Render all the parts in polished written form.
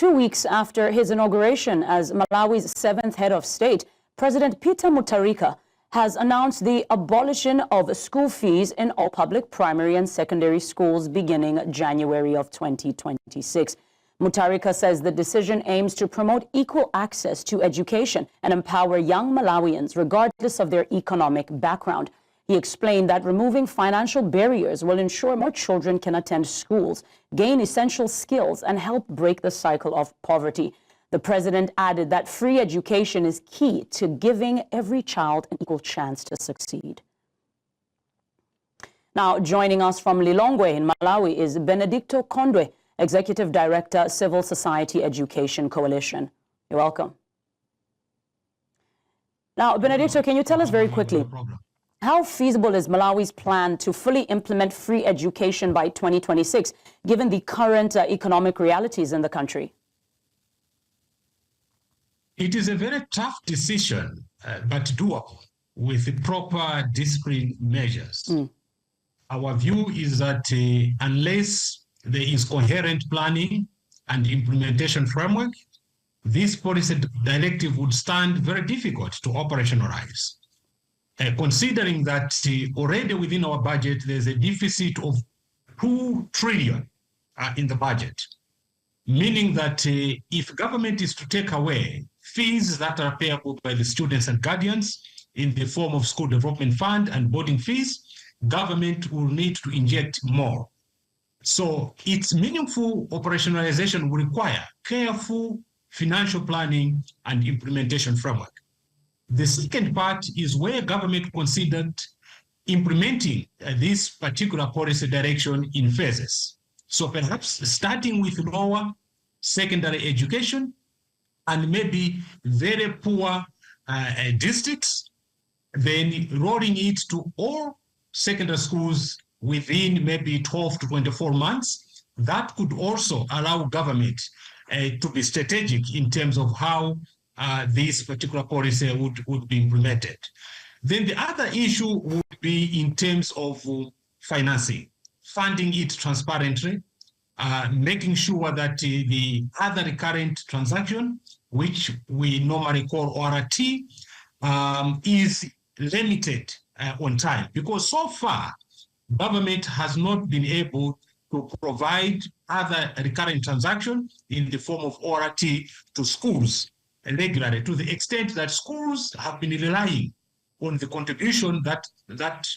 2 weeks after his inauguration as Malawi's 7th head of state, President Peter Mutharika has announced the abolition of school fees in all public primary and secondary schools beginning January of 2026. Mutharika says the decision aims to promote equal access to education and empower young Malawians regardless of their economic background. He explained that removing financial barriers will ensure more children can attend schools, gain essential skills, and help break the cycle of poverty. The president added that free education is key to giving every child an equal chance to succeed. Now, joining us from Lilongwe in Malawi is Benedicto Kondowe, Executive Director, Civil Society Education Coalition. You're welcome. Now, Benedicto, can you tell us very quickly, how feasible is Malawi's plan to fully implement free education by 2026, given the current economic realities in the country? It is a very tough decision, but doable with the proper discipline measures. Our view is that unless there is coherent planning and implementation framework, this policy directive would stand very difficult to operationalize. Considering that already within our budget, there's a deficit of 2 trillion in the budget, meaning that if government is to take away fees that are payable by the students and guardians in the form of school development fund and boarding fees, government will need to inject more. So its meaningful operationalization will require careful financial planning and implementation framework. The second part is where government considered implementing this particular policy direction in phases. So perhaps starting with lower secondary education and maybe very poor districts, then rolling it to all secondary schools within maybe 12 to 24 months. That could also allow government to be strategic in terms of how this particular policy would be implemented. Then the other issue would be in terms of financing, funding it transparently, making sure that the other recurrent transaction, which we normally call ORT, is limited on time. Because so far, government has not been able to provide other recurrent transaction in the form of ORT to schools regularly, to the extent that schools have been relying on the contribution that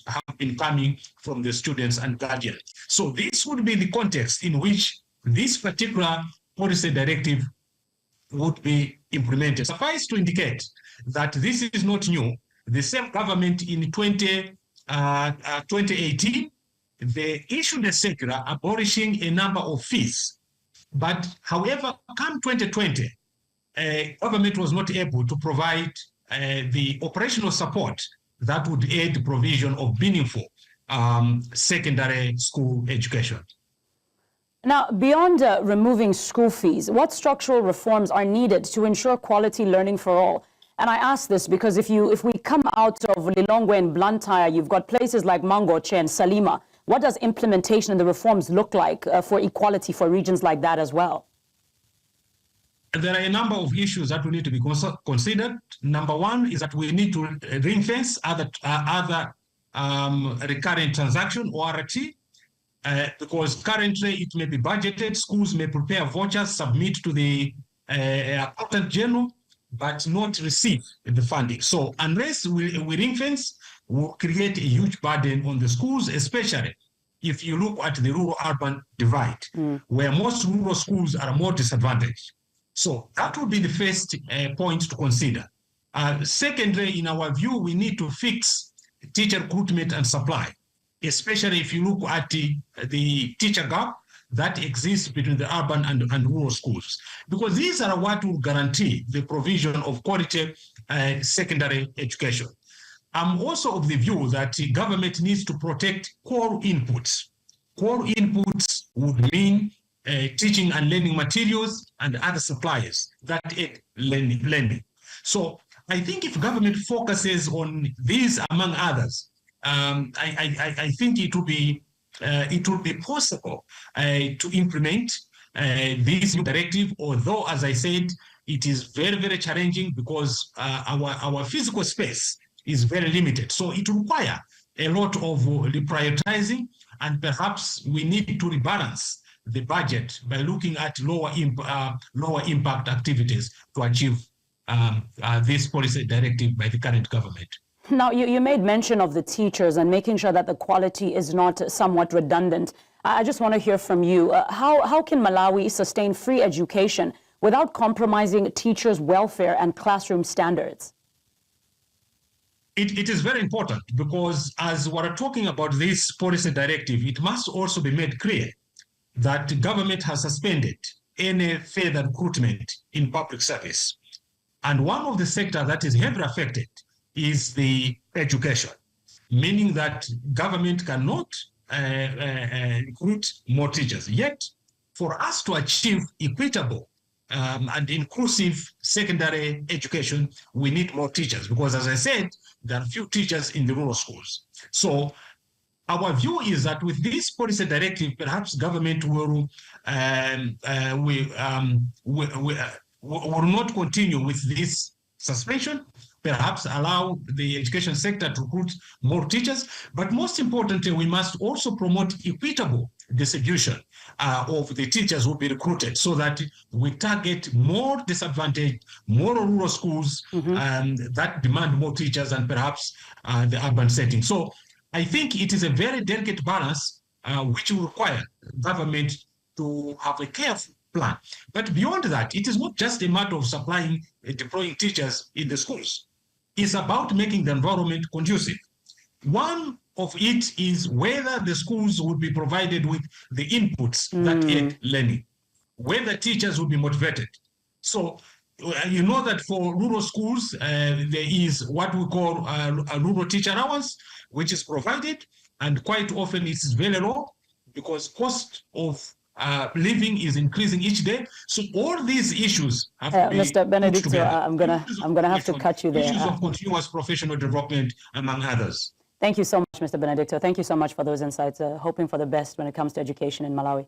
have been coming from the students and guardians. So this would be the context in which this particular policy directive would be implemented. Suffice to indicate that this is not new. The same government in 2018, they issued a circular abolishing a number of fees. But however, come 2020, government was not able to provide the operational support that would aid the provision of meaningful secondary school education. Now, beyond removing school fees, what structural reforms are needed to ensure quality learning for all? And I ask this because if we come out of Lilongwe and Blantyre, you've got places like Mangoche and Salima. What does implementation and the reforms look like for equality for regions like that as well? There are a number of issues that we need to be considered. Number one is that we need to ring-fence other recurrent transaction, ORT, because currently it may be budgeted. Schools may prepare vouchers, submit to the accountant general, but not receive the funding. So unless we ring-fence, we'll create a huge burden on the schools, especially if you look at the rural-urban divide, where most rural schools are more disadvantaged. So that would be the first point to consider. Secondly, in our view, we need to fix teacher recruitment and supply, especially if you look at the teacher gap that exists between the urban and rural schools, because these are what will guarantee the provision of quality secondary education. I'm also of the view that the government needs to protect core inputs. Core inputs would mean teaching and learning materials and other suppliers that aid learning. So I think if government focuses on these among others, I think it will be possible to implement this new directive, although, as I said, it is very, very challenging because our physical space is very limited. So it requires a lot of reprioritizing, and perhaps we need to rebalance the budget by looking at lower impact activities to achieve this policy directive by the current government. Now, you made mention of the teachers and making sure that the quality is not somewhat redundant. I just want to hear from you. How can Malawi sustain free education without compromising teachers' welfare and classroom standards? It is very important because as we're talking about this policy directive, it must also be made clear that the government has suspended any further recruitment in public service. And one of the sectors that is heavily affected is the education, meaning that government cannot recruit more teachers. Yet, for us to achieve equitable and inclusive secondary education, we need more teachers because, as I said, there are few teachers in the rural schools. So our view is that with this policy directive, perhaps government will not continue with this suspension, perhaps allow the education sector to recruit more teachers. But most importantly, we must also promote equitable distribution of the teachers who will be recruited so that we target more disadvantaged, more rural schools that demand more teachers and perhaps the urban setting. So I think it is a very delicate balance which will require government to have a careful plan. But beyond that, it is not just a matter of supplying and deploying teachers in the schools. It's about making the environment conducive. One of it is whether the schools will be provided with the inputs that aid learning, whether teachers will be motivated. So you know that for rural schools, there is what we call a rural teacher allowance, which is provided, and quite often it's very low because cost of living is increasing each day. So all these issues have to be Mr. Benedicto, I'm gonna have to cut you there. Issues of continuous professional development, among others. Thank you so much, Mr. Benedicto. Thank you so much for those insights. Hoping for the best when it comes to education in Malawi.